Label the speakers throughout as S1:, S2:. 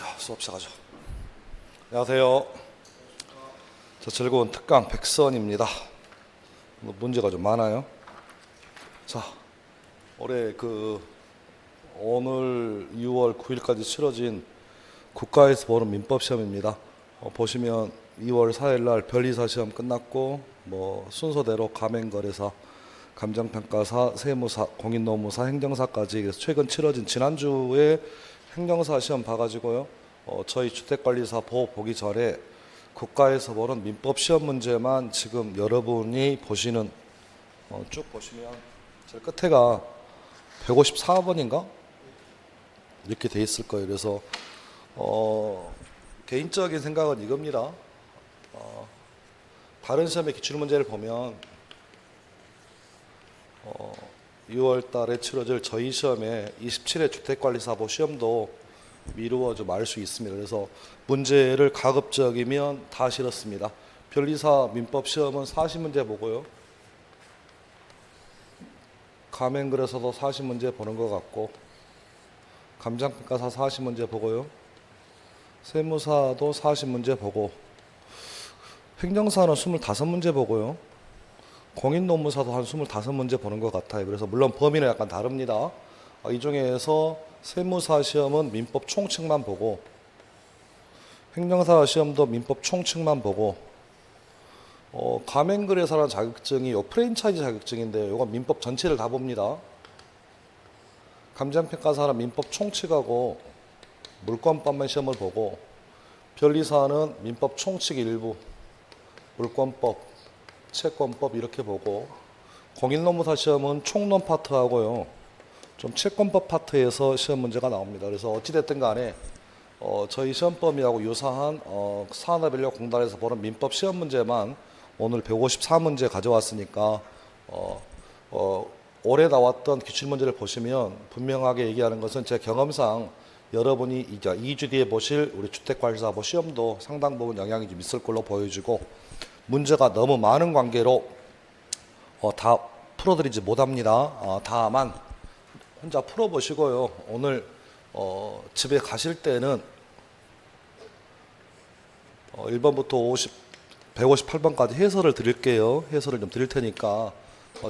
S1: 자, 수업 시작하죠. 안녕하세요. 저 즐거운 특강 백선입니다. 문제가 좀 많아요. 자, 올해 오늘 6월 9일까지 치러진 국가에서 보는 민법 시험입니다. 보시면 2월 4일 날 변리사 시험 끝났고 순서대로 가맹거래사, 감정평가사, 세무사, 공인노무사, 행정사까지 그래서 최근 치러진 지난주에 행정사 시험 봐가지고요. 저희 주택관리사 보기 전에 국가에서 보는 민법 시험 문제만 지금 여러분이 보시는 쭉 보시면 제일 끝에가 154번인가 이렇게 돼 있을 거예요. 그래서 개인적인 생각은 이겁니다. 다른 시험의 기출문제를 보면 6월 달에 치러질 저희 시험에 27회 주택관리사보 시험도 미루어져 말 수 있습니다. 그래서 문제를 가급적이면 다 실었습니다. 변리사 민법 시험은 40문제 보고요. 가맹그래서도 40문제 보는 것 같고, 감정평가사 40문제 보고요. 세무사도 40문제 보고, 행정사는 25문제 보고요. 공인노무사도 한 25문제 보는 것 같아요. 그래서 물론 범위는 약간 다릅니다. 이 중에서 세무사 시험은 민법 총칙만 보고, 행정사 시험도 민법 총칙만 보고, 가맹거래사라는 자격증이 프랜차이즈 자격증인데 이건 민법 전체를 다 봅니다. 감정평가사는 민법 총칙하고 물권법만 시험을 보고, 변리사는 민법 총칙 일부, 물권법, 채권법 이렇게 보고, 공인노무사 시험은 총론 파트하고요. 좀 채권법 파트에서 시험 문제가 나옵니다. 그래서 어찌됐든 간에 저희 시험 범위하고 유사한 산업인력공단에서 보는 민법 시험 문제만 오늘 154문제 가져왔으니까 올해 나왔던 기출문제를 보시면 분명하게 얘기하는 것은 제 경험상 여러분이 이제 2주 뒤에 보실 우리 주택관리사보 시험도 상당 부분 영향이 좀 있을 걸로 보여지고, 문제가 너무 많은 관계로 다 풀어드리지 못합니다. 다만 혼자 풀어보시고요. 오늘 집에 가실 때는 1번부터 158번까지 해설을 드릴게요. 해설을 좀 드릴 테니까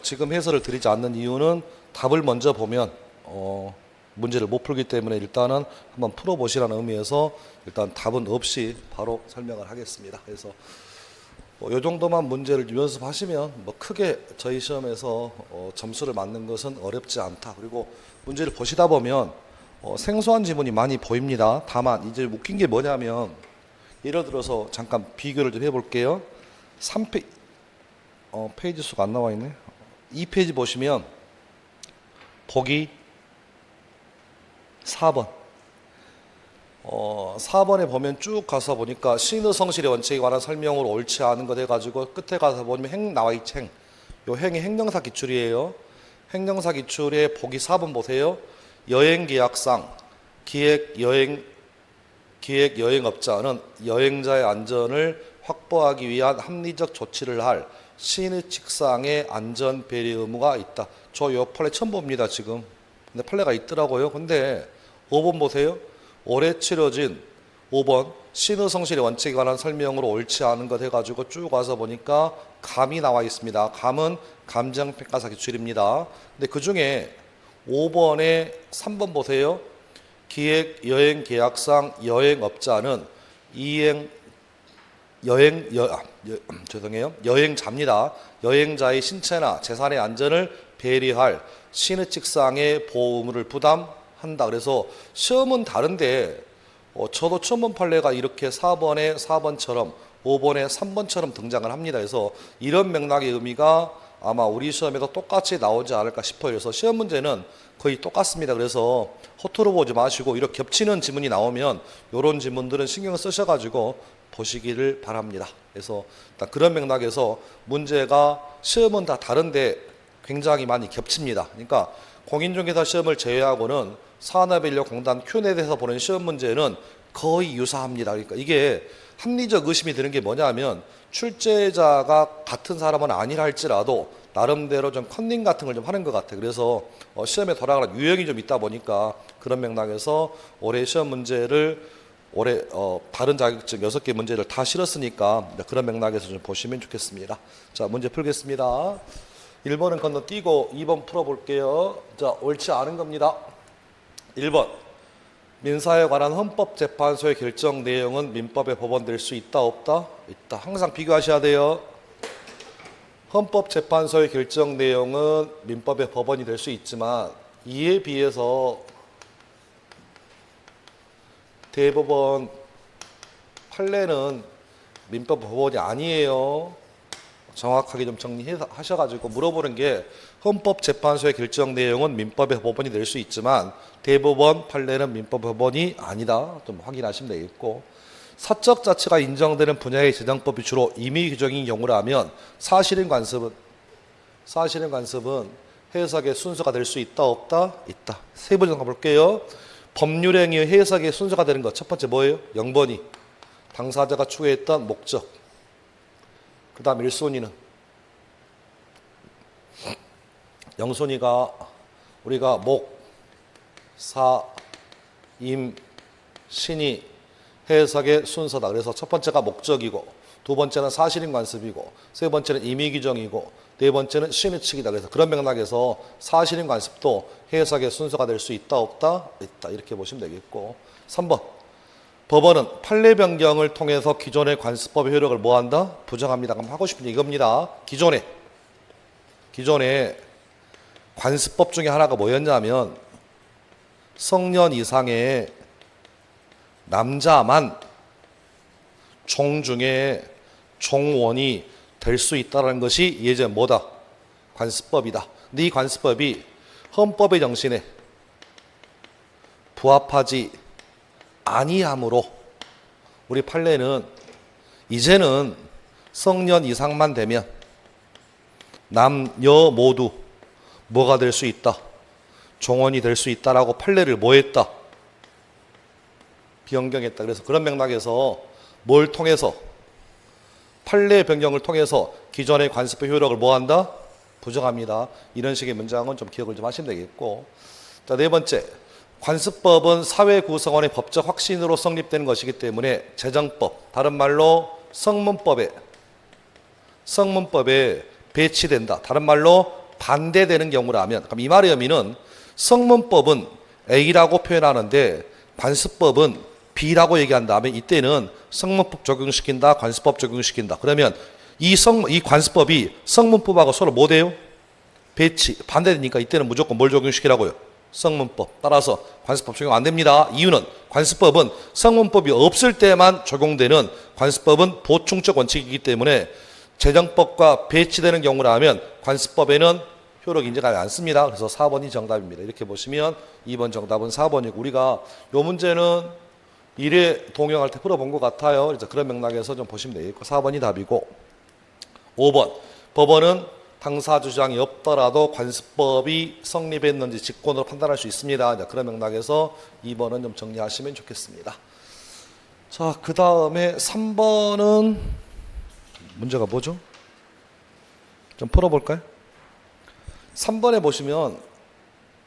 S1: 지금 해설을 드리지 않는 이유는 답을 먼저 보면 문제를 못 풀기 때문에 일단은 한번 풀어보시라는 의미에서 일단 답은 없이 바로 설명을 하겠습니다. 그래서 이 정도만 문제를 연습하시면 크게 저희 시험에서 점수를 맞는 것은 어렵지 않다. 그리고 문제를 보시다 보면 생소한 지문이 많이 보입니다. 다만 이제 웃긴 게 뭐냐면, 예를 들어서 잠깐 비교를 좀 해볼게요. 3페이지 페이지 수가 안 나와 있네. 2페이지 보시면 보기 4번 4번에 보면 쭉 가서 보니까 신의 성실의 원칙에 관한 설명으로 옳지 않은 것 해가지고 끝에 가서 보면 행 나와 있지. 요 행이 행정사 기출이에요. 행정사 기출의 보기 4번 보세요. 여행계약상 기획여행업자는 여행자의 안전을 확보하기 위한 합리적 조치를 할 시의 직상의 안전 배려 의무가 있다. 저 요 판례 처음 봅니다 지금. 근데 판례가 있더라고요. 근데 5번 보세요. 올해 치러진 5번 신의 성실의 원칙에 관한 설명으로 옳지 않은 것 해가지고 쭉 와서 보니까 감이 나와 있습니다. 감은 감정평가사 기출입니다. 근데 그 중에 5번에 3번 보세요. 기획 여행 계약상 여행업자는 여행자입니다. 여행자의 신체나 재산의 안전을 배려할 신의 직상의 보호 의무를 부담한다. 그래서 시험은 다른데 저도 처음 본 판례가 이렇게 4번에 4번처럼 5번에 3번처럼 등장을 합니다. 그래서 이런 맥락의 의미가 아마 우리 시험에도 똑같이 나오지 않을까 싶어요. 그래서 시험 문제는 거의 똑같습니다. 그래서 허투루 보지 마시고 이렇게 겹치는 지문이 나오면 이런 지문들은 신경 쓰셔가지고 보시기를 바랍니다. 그래서 일단 그런 맥락에서 문제가 시험은 다 다른데 굉장히 많이 겹칩니다. 그러니까 공인중개사 시험을 제외하고는 산업인력공단 Q&A에서 보는 시험 문제는 거의 유사합니다. 그러니까 이게 합리적 의심이 드는 게 뭐냐면, 출제자가 같은 사람은 아니라 할지라도 나름대로 좀 컨닝 같은 걸 좀 하는 것 같아요. 그래서 시험에 돌아가는 유형이 좀 있다 보니까 그런 맥락에서 올해 시험 문제를 올해 다른 자격증 6개 문제를 다 실었으니까 그런 맥락에서 좀 보시면 좋겠습니다. 자, 문제 풀겠습니다. 1번은 건너뛰고 2번 풀어볼게요. 자, 옳지 않은 겁니다. 1번. 민사에 관한 헌법재판소의 결정 내용은 민법에 법원될 수 있다 없다? 있다. 항상 비교하셔야 돼요. 헌법재판소의 결정 내용은 민법의 법원이 될 수 있지만 이에 비해서 대법원 판례는 민법 법원이 아니에요. 정확하게 좀 정리하셔가지고 물어보는 게 헌법재판소의 결정 내용은 민법의 법원이 될 수 있지만 대법원 판례는 민법 법원이 아니다. 좀 확인하시면 되겠고, 사적 자치가 인정되는 분야의 재정법이 주로 임의 규정인 경우라면 사실인 관습은 해석의 순서가 될 수 있다 없다? 있다. 세 번 가볼게요. 법률행위 해석의 순서가 되는 것 첫 번째 뭐예요? 0번이 당사자가 추구했던 목적. 그 다음 1순위는 영순위가 우리가 목, 사, 임, 신이 해석의 순서다. 그래서 첫 번째가 목적이고, 두 번째는 사실인 관습이고, 세 번째는 임의 규정이고, 네 번째는 신의 측이다. 그래서 그런 맥락에서 사실인 관습도 해석의 순서가 될 수 있다 없다? 있다. 이렇게 보시면 되겠고, 3번 법원은 판례 변경을 통해서 기존의 관습법의 효력을 뭐한다? 부정합니다. 그럼 하고 싶은 이겁니다. 기존에 관습법 중에 하나가 뭐였냐면 성년 이상의 남자만 종 중에 종원이 될 수 있다는 것이 예전 뭐다? 관습법이다. 근데 이 관습법이 헌법의 정신에 부합하지 아니하므로 우리 판례는 이제는 성년 이상만 되면 남녀 모두 뭐가 될 수 있다? 종원이 될 수 있다라고 판례를 뭐 했다? 변경했다. 그래서 그런 맥락에서 뭘 통해서? 판례 변경을 통해서 기존의 관습법 효력을 뭐 한다? 부정합니다. 이런 식의 문장은 좀 기억을 좀 하시면 되겠고, 자, 네 번째, 관습법은 사회 구성원의 법적 확신으로 성립되는 것이기 때문에 재정법, 다른 말로 성문법에 배치된다. 다른 말로 반대되는 경우라면, 그럼 이 말의 의미는 성문법은 A라고 표현하는데 관습법은 B라고 얘기한다면 이때는 성문법 적용시킨다, 관습법 적용시킨다. 그러면 이 관습법이 성문법하고 서로 뭐 돼요? 반대되니까 이때는 무조건 뭘 적용시키라고요? 성문법. 따라서 관습법 적용 안 됩니다. 이유는 관습법은 성문법이 없을 때만 적용되는 관습법은 보충적 원칙이기 때문에 재정법과 배치되는 경우라면 관습법에는 효력 인정하지 않습니다. 그래서 4번이 정답입니다. 이렇게 보시면 2번 정답은 4번이고, 우리가 이 문제는 일에 동영할 때 풀어본 것 같아요. 그래서 그런 맥락에서 좀 보시면 되겠고, 4번이 답이고, 5번 법원은 당사 주장이 없더라도 관습법이 성립했는지 직권으로 판단할 수 있습니다. 그런 맥락에서 2번은 좀 정리하시면 좋겠습니다. 자, 그 다음에 3번은 문제가 뭐죠? 좀 풀어볼까요? 3번에 보시면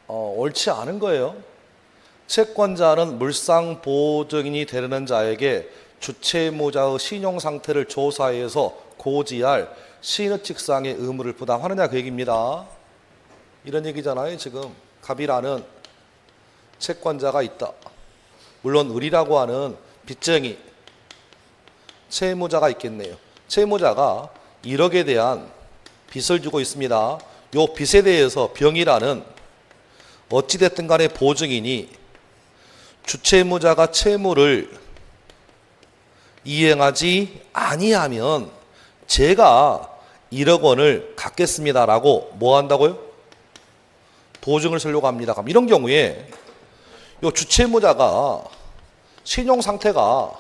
S1: 옳지 않은 거예요. 채권자는 물상보증인이 되려는 자에게 주채무자의 신용 상태를 조사해서 고지할 신의칙상의 의무를 부담하느냐 그 얘기입니다. 이런 얘기잖아요. 지금 갑이라는 채권자가 있다. 물론 을이라고 하는 빚쟁이 채무자가 있겠네요. 채무자가 1억에 대한 빚을 주고 있습니다. 이 빚에 대해서 병이라는 어찌됐든 간에 보증인이 주채무자가 채무를 이행하지 아니하면 제가 1억 원을 갚겠습니다라고 뭐 한다고요? 보증을 서려고 합니다. 그럼 이런 경우에 이 주채무자가 신용 상태가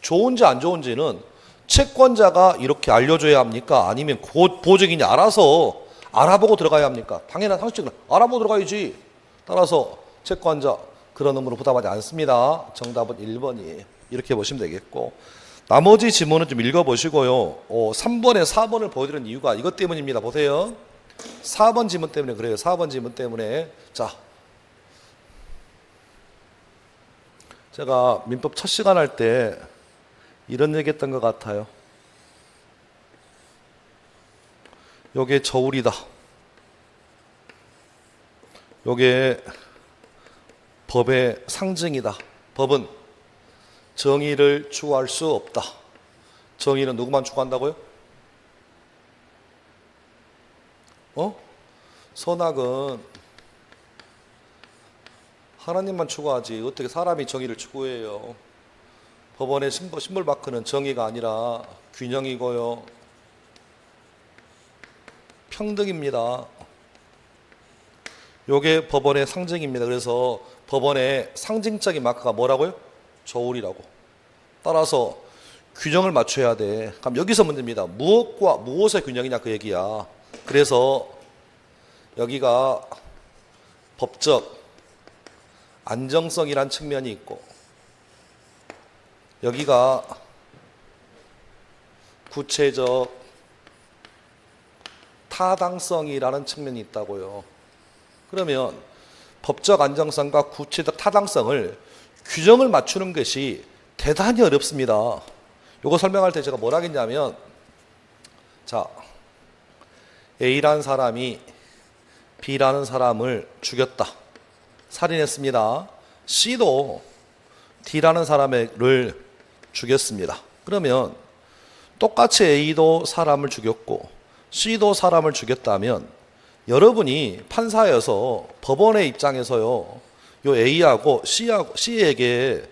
S1: 좋은지 안 좋은지는 채권자가 이렇게 알려줘야 합니까? 아니면 보증인이 알아서 알아보고 들어가야 합니까? 당연한 상식적으로 알아보고 들어가야지. 따라서 채권자 그런 의무로 부담하지 않습니다. 정답은 1번이에요. 이렇게 보시면 되겠고, 나머지 지문은 좀 읽어보시고요. 3번에 4번을 보여드리는 이유가 이것 때문입니다. 보세요. 4번 지문 때문에 그래요. 4번 지문 때문에. 자, 제가 민법 첫 시간 할 때 이런 얘기 했던 것 같아요. 요게 저울이다. 요게 법의 상징이다. 법은 정의를 추구할 수 없다. 정의는 누구만 추구한다고요? 선악은 하나님만 추구하지 어떻게 사람이 정의를 추구해요? 법원의 심벌 마크는 정의가 아니라 균형이고요. 평등입니다. 요게 법원의 상징입니다. 그래서 법원의 상징적인 마크가 뭐라고요? 저울이라고. 따라서 균형을 맞춰야 돼. 그럼 여기서 문제입니다. 무엇과 무엇의 균형이냐 그 얘기야. 그래서 여기가 법적 안정성이란 측면이 있고 여기가 구체적 타당성이라는 측면이 있다고요. 그러면 법적 안정성과 구체적 타당성을 균형을 맞추는 것이 대단히 어렵습니다. 이거 설명할 때 제가 뭘 하겠냐면 자, A라는 사람이 B라는 사람을 죽였다. 살인했습니다. C도 D라는 사람을 죽였습니다. 그러면 똑같이 A도 사람을 죽였고 C도 사람을 죽였다면 여러분이 판사여서 법원의 입장에서요, 요 A하고 C에게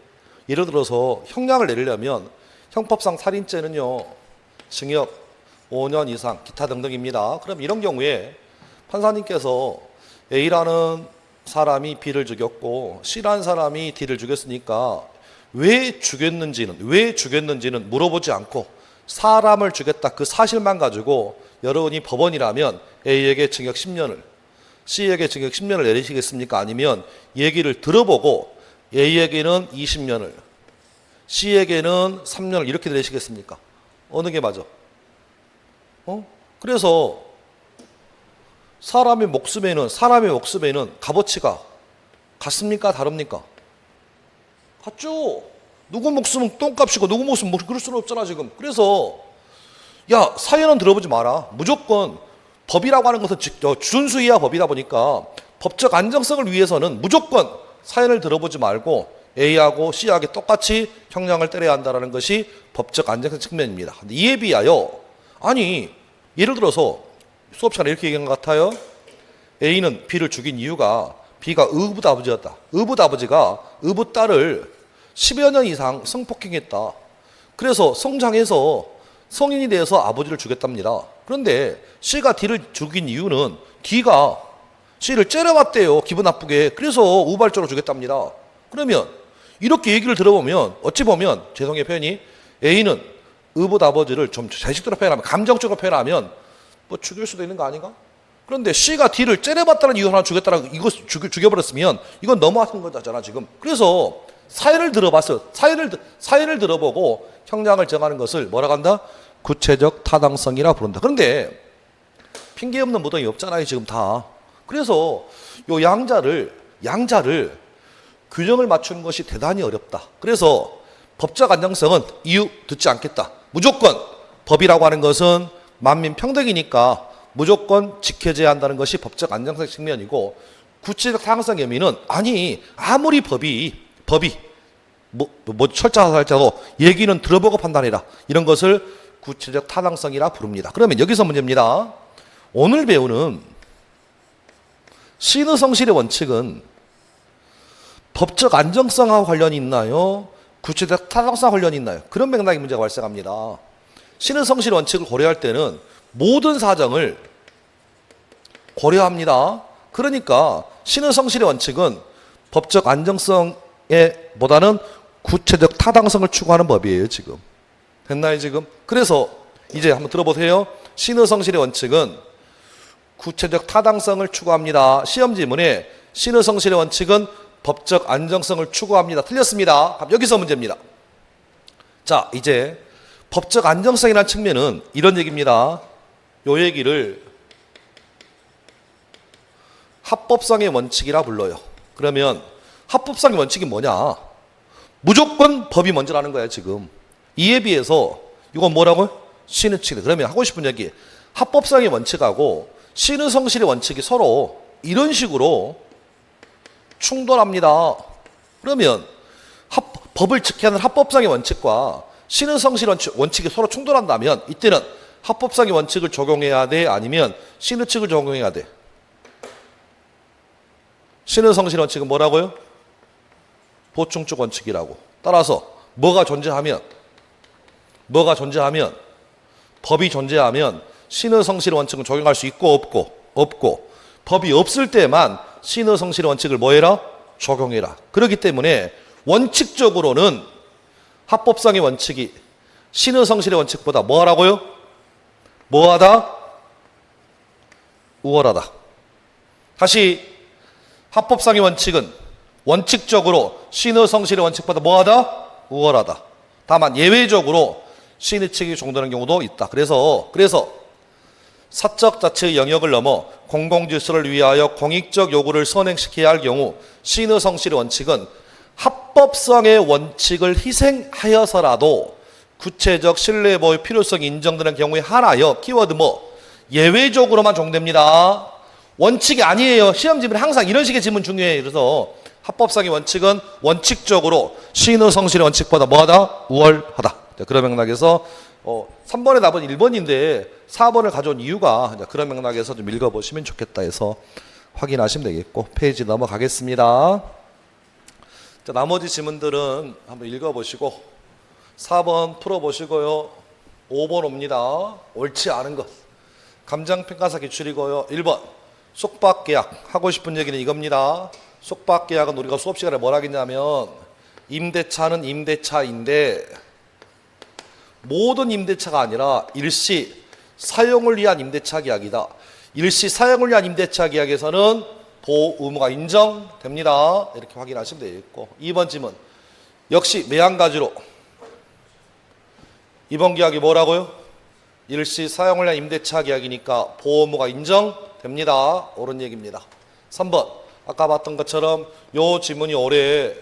S1: 예를 들어서 형량을 내리려면 형법상 살인죄는요, 징역 5년 이상 기타 등등입니다. 그럼 이런 경우에 판사님께서 A라는 사람이 B를 죽였고 C라는 사람이 D를 죽였으니까 왜 죽였는지는 물어보지 않고 사람을 죽였다 그 사실만 가지고 여러분이 법원이라면 A에게 징역 10년을 C에게 징역 10년을 내리시겠습니까? 아니면 얘기를 들어보고 A에게는 20년을 C에게는 3년을 이렇게 내리시겠습니까? 어느 게 맞아? 그래서 사람의 목숨에는 값어치가 같습니까? 다릅니까? 같죠. 누구 목숨은 똥값이고 누구 목숨은 그럴 수는 없잖아 지금. 그래서 야, 사연은 들어보지 마라. 무조건 법이라고 하는 것은 준수해야 법이다 보니까 법적 안정성을 위해서는 무조건 사연을 들어보지 말고 A하고 C하고 똑같이 형량을 때려야 한다는 것이 법적 안정성 측면입니다. 근데 이에 비하여 아니 예를 들어서 수업 시간에 이렇게 얘기한 것 같아요. A는 B를 죽인 이유가 B가 의붓 아버지였다. 의붓 아버지가 의붓 딸을 10여 년 이상 성폭행했다. 그래서 성장해서 성인이 돼서 아버지를 죽였답니다. 그런데 C가 D를 죽인 이유는 D가 C를 째려봤대요. 기분 나쁘게. 그래서 우발적으로 죽였답니다. 그러면 이렇게 얘기를 들어보면 어찌 보면 죄송해요 표현이 A는 의붓 아버지를 좀 자식적으로 표현하면 감정적으로 표현하면 뭐 죽일 수도 있는 거 아닌가? 그런데 C가 D를 째려봤다는 이유 하나 죽였다라고 이거 죽여버렸으면 이건 너무하는 거잖아 지금. 그래서 사연을 들어봤어요. 사연을 들어보고 형량을 정하는 것을 뭐라고 한다? 구체적 타당성이라 부른다. 그런데 핑계 없는 무덤이 없잖아요 지금 다. 그래서 요 양자를 균형을 맞추는 것이 대단히 어렵다. 그래서 법적 안정성은 이유 듣지 않겠다. 무조건 법이라고 하는 것은 만민 평등이니까 무조건 지켜져야 한다는 것이 법적 안정성 측면이고 구체적 타당성 의미는 아니 아무리 법이 철저하다고 얘기는 들어보고 판단해라. 이런 것을 구체적 타당성이라 부릅니다. 그러면 여기서 문제입니다. 오늘 배우는 신의성실의 원칙은 법적 안정성과 관련이 있나요? 구체적 타당성과 관련이 있나요? 그런 맥락의 문제가 발생합니다. 신의성실 원칙을 고려할 때는 모든 사정을 고려합니다. 그러니까 신의성실의 원칙은 법적 안정성에 보다는 구체적 타당성을 추구하는 법이에요 지금. 됐나요 지금? 그래서 이제 한번 들어보세요. 신의성실의 원칙은 구체적 타당성을 추구합니다. 시험 지문에 신의성실의 원칙은 법적 안정성을 추구합니다. 틀렸습니다. 여기서 문제입니다. 자, 이제 법적 안정성이라는 측면은 이런 얘기입니다. 요 얘기를 합법성의 원칙이라 불러요. 그러면 합법성의 원칙이 뭐냐? 무조건 법이 먼저라는 거야 지금. 이에 비해서 이건 뭐라고요? 신의칙. 그러면 하고 싶은 얘기, 합법성의 원칙하고 신의성실의 원칙이 서로 이런 식으로 충돌합니다. 그러면 법을 지켜야 하는 합법성의 원칙과 신의성실의 원칙이 서로 충돌한다면 이때는 합법성의 원칙을 적용해야 돼? 아니면 신의칙을 적용해야 돼? 신의성실의 원칙은 뭐라고요? 보충적 원칙이라고. 따라서 뭐가 존재하면 법이 존재하면 신의성실의 원칙은 적용할 수 있고 없고 법이 없을 때만 신의성실의 원칙을 뭐 해라? 적용해라. 그렇기 때문에 원칙적으로는 합법성의 원칙이 신의성실의 원칙보다 뭐 하라고요? 뭐하다? 우월하다. 다시 합법성의 원칙은 원칙적으로 신의성실의 원칙보다 뭐하다? 우월하다. 다만 예외적으로 신의칙이 적용되는 경우도 있다. 그래서 사적 자체의 영역을 넘어 공공질서를 위하여 공익적 요구를 선행시켜야 할 경우 신의성실의 원칙은 합법성의 원칙을 희생하여서라도 구체적 신뢰보호 필요성이 인정되는 경우에 한하여 키워드 예외적으로만 적용됩니다. 원칙이 아니에요. 시험 질문에 항상 이런 식의 질문 중요해요. 그래서 합법성의 원칙은 원칙적으로 신의성실의 원칙보다 뭐하다? 우월하다. 그런 맥락에서 3번의 답은 1번인데 4번을 가져온 이유가 그런 맥락에서 좀 읽어보시면 좋겠다 해서 확인하시면 되겠고, 페이지 넘어가겠습니다. 자, 나머지 지문들은 한번 읽어보시고 4번 풀어보시고요. 5번 옵니다. 옳지 않은 것. 감정평가사 기출이고요. 1번 속박계약. 하고 싶은 얘기는 이겁니다. 속박계약은 우리가 수업시간에 뭘 하겠냐면 임대차는 임대차인데 모든 임대차가 아니라 일시 사용을 위한 임대차 계약이다. 일시 사용을 위한 임대차 계약에서는 보호 의무가 인정됩니다. 이렇게 확인하시면 되겠고, 2번 질문 역시 매한가지로 이번 계약이 뭐라고요? 일시 사용을 위한 임대차 계약이니까 보호 의무가 인정됩니다. 옳은 얘기입니다. 3번 아까 봤던 것처럼 요 지문이 올해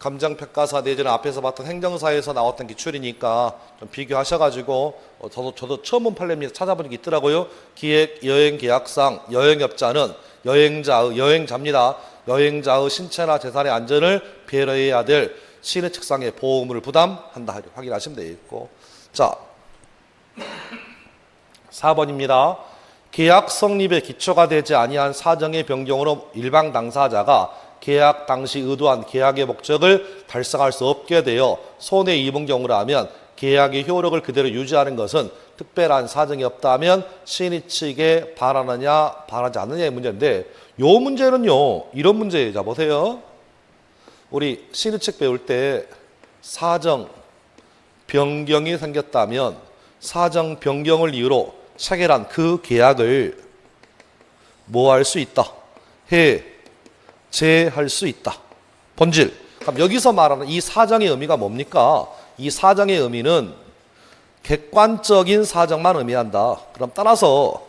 S1: 감정평가사 내지는 앞에서 봤던 행정사에서 나왔던 기출이니까 좀 비교하셔가지고 저도 처음 본 판례입니다. 찾아본 게 있더라고요. 기획 여행계약상 여행업자는 여행자입니다. 여행자의 신체나 재산의 안전을 배려해야 될 신의칙상의 보호 의무를 부담한다. 이렇게 확인하시면 되겠고, 자 4번입니다. 계약 성립의 기초가 되지 아니한 사정의 변경으로 일방 당사자가 계약 당시 의도한 계약의 목적을 달성할 수 없게 되어 손해 입은 경우라면 계약의 효력을 그대로 유지하는 것은 특별한 사정이 없다면 신의 측에 반하느냐 반하지 않느냐의 문제인데, 요 문제는요 이런 문제예요. 자 보세요. 우리 신의 측 배울 때 사정 변경이 생겼다면 사정 변경을 이유로 체결한 그 계약을 뭐 할 수 있다? 해제할 수 있다. 본질. 그럼 여기서 말하는 이 사정의 의미가 뭡니까? 이 사정의 의미는 객관적인 사정만 의미한다. 그럼 따라서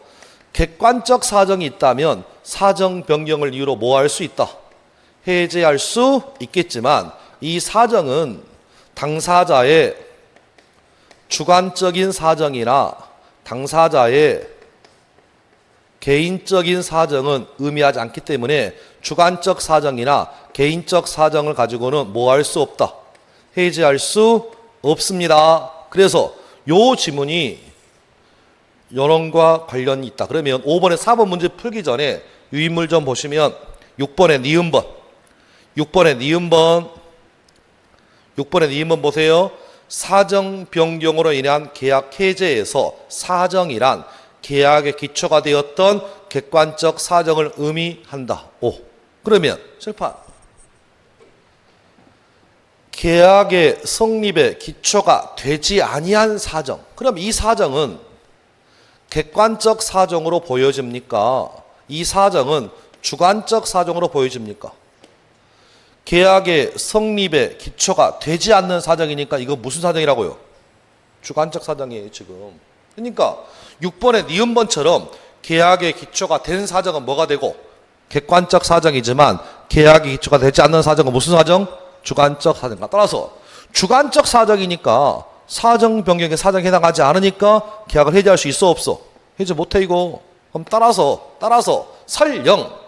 S1: 객관적 사정이 있다면 사정 변경을 이유로 뭐 할 수 있다? 해제할 수 있겠지만 이 사정은 당사자의 주관적인 사정이나 당사자의 개인적인 사정은 의미하지 않기 때문에 주관적 사정이나 개인적 사정을 가지고는 뭐 할 수 없다? 해제할 수 없습니다. 그래서 요 지문이 연원과 관련이 있다. 그러면 5번에 4번 문제 풀기 전에 유인물 좀 보시면 6번의 니은번 6번의 니은번 보세요. 사정 변경으로 인한 계약 해제에서 사정이란 계약의 기초가 되었던 객관적 사정을 의미한다. 오. 그러면 칠판 계약의 성립의 기초가 되지 아니한 사정. 그럼 이 사정은 객관적 사정으로 보여집니까? 이 사정은 주관적 사정으로 보여집니까? 계약의 성립의 기초가 되지 않는 사정이니까 이거 무슨 사정이라고요? 주관적 사정이에요 지금. 그러니까 6번의 니은번처럼 계약의 기초가 된 사정은 뭐가 되고? 객관적 사정이지만 계약의 기초가 되지 않는 사정은 무슨 사정? 주관적 사정과 따라서 주관적 사정이니까 사정 변경에 사정에 해당하지 않으니까 계약을 해지할 수 있어 없어? 해지 못해 이거. 그럼 따라서 설령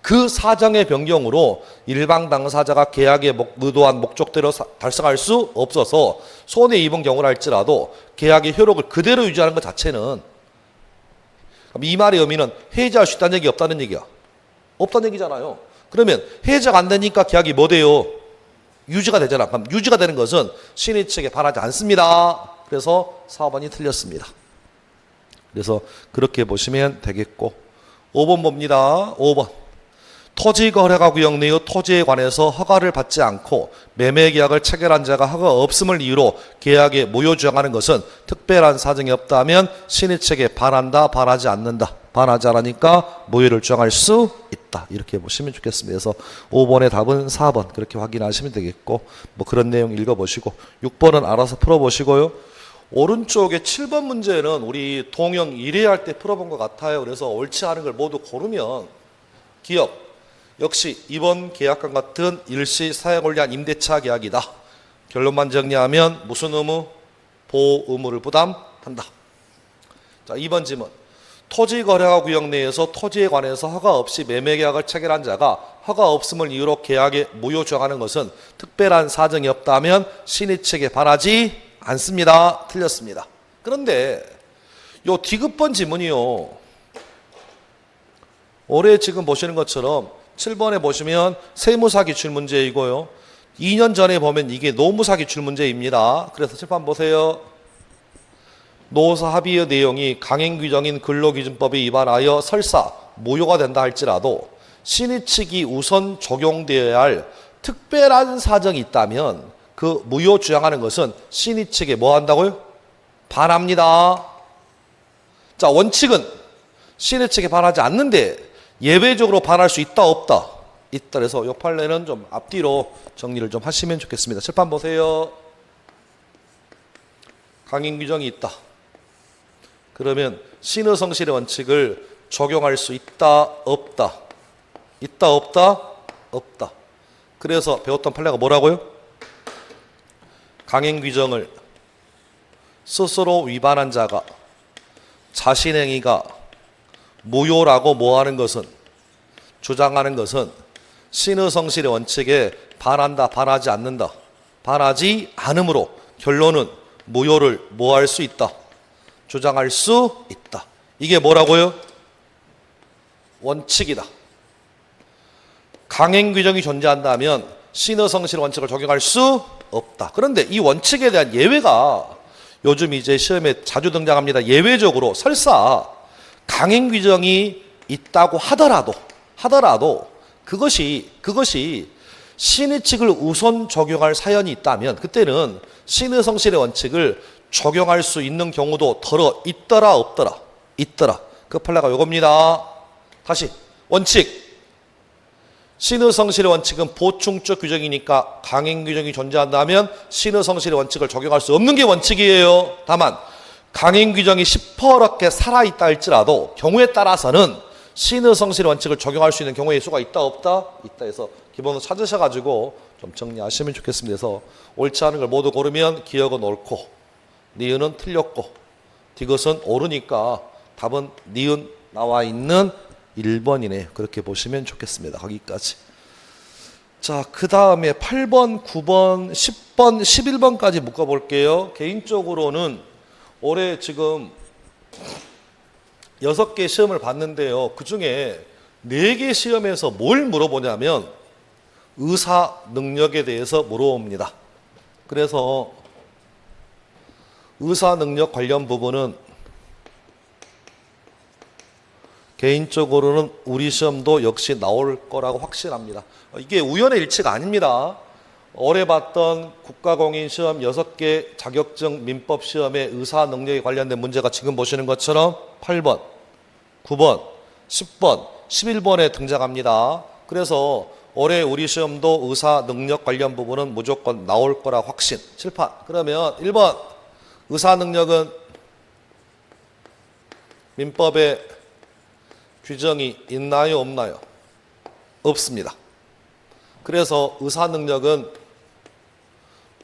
S1: 그 사정의 변경으로 일방 당사자가 계약의 의도한 목적대로 달성할 수 없어서 손해 입은 경우라 할지라도 계약의 효력을 그대로 유지하는 것 자체는, 그럼 이 말의 의미는 해지할 수 있다는 얘기 없다는 얘기야? 없다는 얘기잖아요. 그러면 해지가 안 되니까 계약이 뭐 돼요? 유지가 되잖아. 그럼 유지가 되는 것은 신의 측에 반하지 않습니다. 그래서 4번이 틀렸습니다. 그래서 그렇게 보시면 되겠고, 5번 봅니다. 5번. 토지거래가구역 내의 토지에 관해서 허가를 받지 않고 매매계약을 체결한 자가 허가 없음을 이유로 계약에 무효 주장하는 것은 특별한 사정이 없다면 신의 측에 반한다, 반하지 않는다. 반하지 않으니까 무효를 주장할 수 있다. 이렇게 보시면 좋겠습니다. 그래서 5번의 답은 4번 그렇게 확인하시면 되겠고, 뭐 그런 내용 읽어보시고 6번은 알아서 풀어보시고요. 오른쪽에 7번 문제는 우리 동영 1회 할 때 풀어본 것 같아요. 그래서 옳지 않은 걸 모두 고르면 기억, 역시 이번 계약과 같은 일시 사용을 위한 임대차 계약이다. 결론만 정리하면 무슨 의무? 보호 의무를 부담한다. 자, 2번 질문. 토지거래구역 내에서 토지에 관해서 허가 없이 매매계약을 체결한 자가 허가 없음을 이유로 계약에 무효 주장하는 것은 특별한 사정이 없다면 신의 측에 반하지 않습니다. 틀렸습니다. 그런데 요 디귿번 지문이요. 올해 지금 보시는 것처럼 7번에 보시면 세무사기출 문제이고요. 2년 전에 보면 이게 노무사기출 문제입니다. 그래서 칠판 보세요. 노사 합의의 내용이 강행규정인 근로기준법에 위반하여 설사 무효가 된다 할지라도 신의 측이 우선 적용되어야 할 특별한 사정이 있다면 그 무효 주장하는 것은 신의 측에 뭐 한다고요? 반합니다. 자, 원칙은 신의 측에 반하지 않는데 예외적으로 반할 수 있다 없다? 있다. 그래서 요 판례는 좀 앞뒤로 정리를 좀 하시면 좋겠습니다. 칠판 보세요. 강행 규정이 있다. 그러면 신의 성실의 원칙을 적용할 수 있다 없다? 있다 없다? 없다. 그래서 배웠던 판례가 뭐라고요? 강행 규정을 스스로 위반한 자가 자신 행위가 무효라고 뭐하는 것은, 주장하는 것은 신의 성실의 원칙에 반한다, 반하지 않는다. 반하지 않으므로 결론은 무효를 뭐할 수 있다? 주장할 수 있다. 이게 뭐라고요? 원칙이다. 강행 규정이 존재한다면 신의 성실의 원칙을 적용할 수 없다. 그런데 이 원칙에 대한 예외가 요즘 이제 시험에 자주 등장합니다. 예외적으로 설사 강행 규정이 있다고 하더라도 그것이 신의 측을 우선 적용할 사연이 있다면 그때는 신의 성실의 원칙을 적용할 수 있는 경우도 덜어 있더라 없더라? 있더라. 그 판례가 요겁니다. 다시 원칙. 신의 성실의 원칙은 보충적 규정이니까 강행 규정이 존재한다면 신의 성실의 원칙을 적용할 수 없는 게 원칙이에요. 다만 강행 규정이 시퍼렇게 살아있다 할지라도 경우에 따라서는 신의 성실의 원칙을 적용할 수 있는 경우의 수가 있다 없다? 있다 해서 기본으로 찾으셔가지고 좀 정리하시면 좋겠습니다. 그래서 옳지 않은 걸 모두 고르면 기억은 옳고 니은은 틀렸고 디귿은 옳으니까 답은 니은 나와 있는 1번이네. 그렇게 보시면 좋겠습니다. 거기까지. 자, 그 다음에 8번, 9번, 10번, 11번까지 묶어볼게요. 개인적으로는 올해 지금 6개 시험을 봤는데요. 그 중에 4개 시험에서 뭘 물어보냐면 의사 능력에 대해서 물어봅니다. 그래서 의사 능력 관련 부분은 개인적으로는 우리 시험도 역시 나올 거라고 확신합니다. 이게 우연의 일치가 아닙니다. 올해 봤던 국가공인 시험 6개 자격증 민법 시험의 의사 능력에 관련된 문제가 지금 보시는 것처럼 8번, 9번, 10번, 11번에 등장합니다. 그래서 올해 우리 시험도 의사 능력 관련 부분은 무조건 나올 거라 확신. 칠판. 그러면 1번 의사 능력은 민법에 규정이 있나요 없나요? 없습니다. 그래서 의사 능력은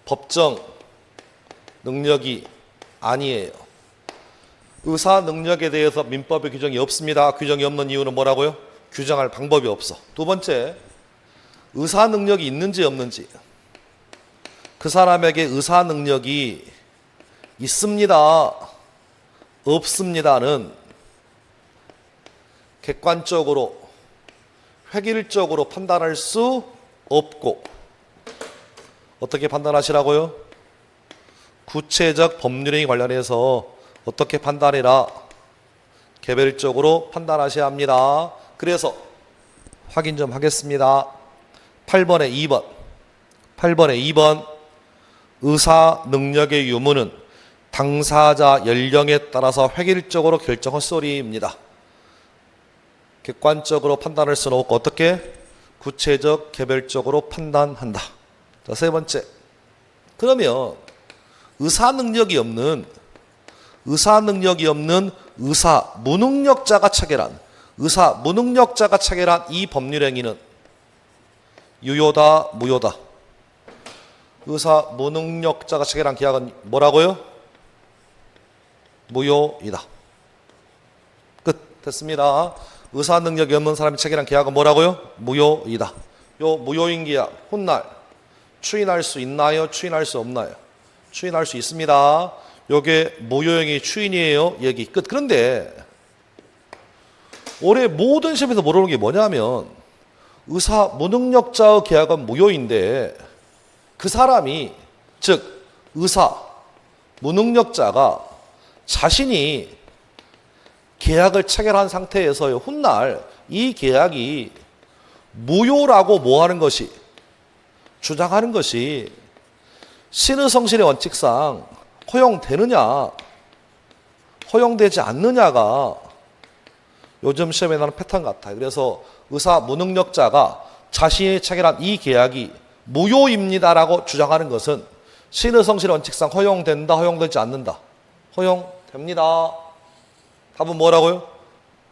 S1: 법정 능력이 아니에요. 의사 능력에 대해서 민법에 규정이 없습니다. 규정이 없는 이유는 뭐라고요? 규정할 방법이 없어. 두 번째, 의사 능력이 있는지 없는지. 그 사람에게 의사 능력이 있습니다, 없습니다는 객관적으로 획일적으로 판단할 수 없고, 어떻게 판단하시라고요? 구체적 법률행위 관련해서 어떻게 판단해라? 개별적으로 판단하셔야 합니다. 그래서 확인 좀 하겠습니다. 8번에 2번. 8번에 2번. 의사 능력의 유무는 당사자 연령에 따라서 획일적으로 결정할 소리입니다. 객관적으로 판단할 수는 없고 어떻게? 구체적, 개별적으로 판단한다. 자, 세 번째. 그러면 의사 능력이 없는 의사 무능력자가 체결한 이 법률행위는 유효다, 무효다? 의사 무능력자가 체결한 계약은 뭐라고요? 무효이다. 끝. 됐습니다. 의사 능력이 없는 사람이 체결한 계약은 뭐라고요? 무효이다. 요 무효인 계약, 훗날 추인할 수 있나요? 추인할 수 없나요? 추인할 수 있습니다. 요게 무효행위 추인이에요. 얘기 끝. 그런데 올해 모든 시험에서 물어보는 게 뭐냐면 의사 무능력자의 계약은 무효인데 그 사람이, 즉 의사 무능력자가 자신이 계약을 체결한 상태에서요, 훗날 이 계약이 무효라고 뭐하는 것이, 주장하는 것이 신의성실의 원칙상 허용되느냐 허용되지 않느냐가 요즘 시험에 나오는 패턴 같아요. 그래서 의사 무능력자가 자신이 체결한 이 계약이 무효입니다라고 주장하는 것은 신의성실의 원칙상 허용된다, 허용되지 않는다? 허용됩니다. 답은 뭐라고요?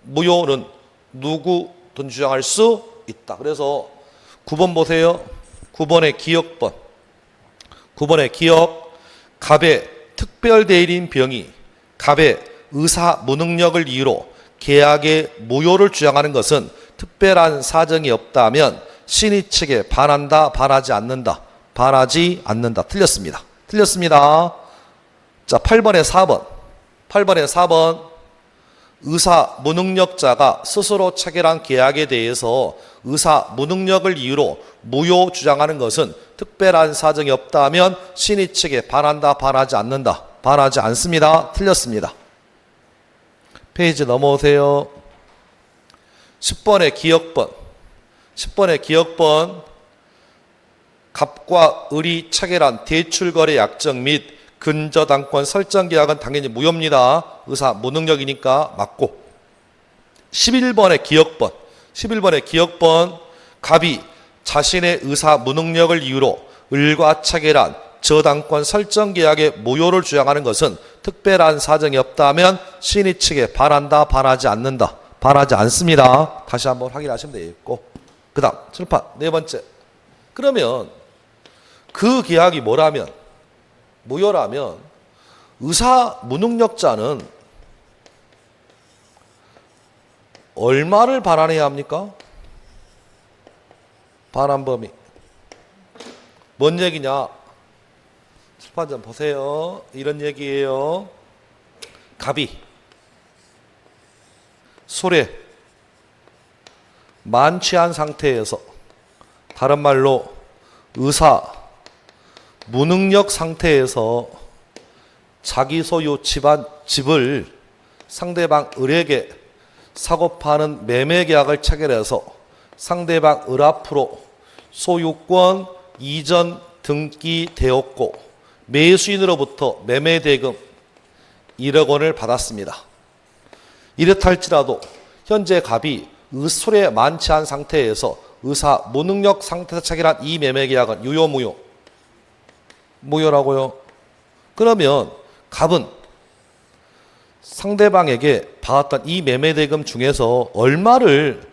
S1: 무효는 누구든 주장할 수 있다. 그래서 9번 보세요. 9번의 기억번. 9번의 기억. 갑의 특별대리인 병이 갑의 의사 무능력을 이유로 계약의 무효를 주장하는 것은 특별한 사정이 없다면 신의 측에 반한다, 반하지 않는다? 반하지 않는다. 틀렸습니다. 틀렸습니다. 자, 8번에 4번. 8번에 4번. 의사 무능력자가 스스로 체결한 계약에 대해서 의사 무능력을 이유로 무효 주장하는 것은 특별한 사정이 없다면 신의 측에 반한다, 반하지 않는다? 반하지 않습니다. 틀렸습니다. 페이지 넘어오세요. 10번의 기억번. 10번의 기억번. 갑과 을이 체결한 대출거래 약정 및 근저당권 설정 계약은 당연히 무효입니다. 의사 무능력이니까 맞고. 11번의 기억번. 11번의 기억번. 갑이 자신의 의사 무능력을 이유로 을과 체결한 저당권 설정 계약의 무효를 주장하는 것은 특별한 사정이 없다면 신의 측에 반한다, 반하지 않는다? 반하지 않습니다. 다시 한번 확인하시면 되겠고. 그 다음 칠판 네 번째. 그러면 그 계약이 뭐라면, 무효라면 의사 무능력자는 얼마를 반환해야 합니까? 반환 범위. 뭔 얘기냐? 칠판 좀 보세요. 이런 얘기예요. 갑이 술에 만취한 상태에서, 다른 말로 의사 무능력 상태에서 자기 소유 집을 상대방 을에게 사고 파는 매매 계약을 체결해서 상대방 을 앞으로 소유권 이전 등기되었고 매수인으로부터 매매 대금 1억 원을 받았습니다. 이렇다 할지라도 현재 갑이 술에 만취한 상태에서 의사 무능력 상태에서 체결한 이 매매 계약은 유효, 무효? 무효라고요. 그러면 갑은 상대방에게 받았던 이 매매 대금 중에서 얼마를